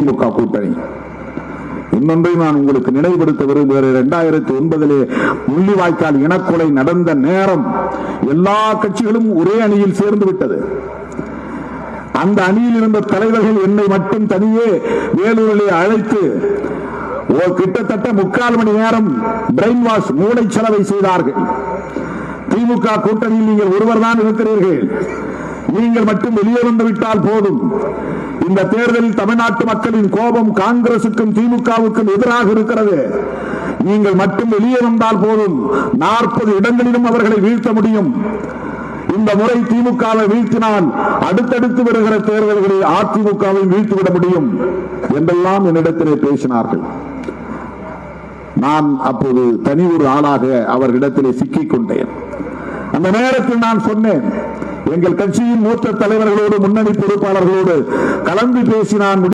திமுக கூட்டணி. இன்னொன்றை நான் உங்களுக்கு நினைவுபடுத்த விரும்புகிறேன். 2009 முள்ளிவாய்க்கால் இனக்கொலை நடந்த நேரம் எல்லா கட்சிகளும் ஒரே அணியில் சேர்ந்து விட்டது. அந்த அணியில் இருந்த தலைவர்கள் என்னை மட்டும் தனியே வேலூரிலே அழைத்து கிட்டத்தட்ட 3/4 மணி நேரம் பிரெயின் வாஷ், மூளை செலவை செய்தார்கள். திமுக கூட்டணியில் நீங்கள் ஒருவர் தான் இருக்கிறீர்கள், நீங்கள் மட்டும் வெளியே வந்து விட்டால் போதும். இந்த தேர்தலில் தமிழ்நாட்டு மக்களின் கோபம் காங்கிரசுக்கும் திமுகவுக்கும் எதிராக இருக்கிறது. நீங்கள் மட்டும் வெளியே வந்தால் போதும், 40 இடங்களிலும் அவர்களை வீழ்த்த முடியும். இந்த முறை திமுகவை வீழ்த்தினால் அடுத்தடுத்து வருகிற தேர்தல்களில் அதிமுகவை வீழ்த்திவிட முடியும் என்றெல்லாம் என்னிடத்திலே பேசினார்கள். நான் அப்போது தனி ஒரு ஆளாக அவர்களிடத்திலே சிக்கிக் கொண்டேன். அந்த நேரத்தில் நான் சொன்னேன், எங்கள் கட்சியின் மூத்த தலைவர்களோடு முன்னணி பொறுப்பாளர்களோடு கலந்து பேசி நான்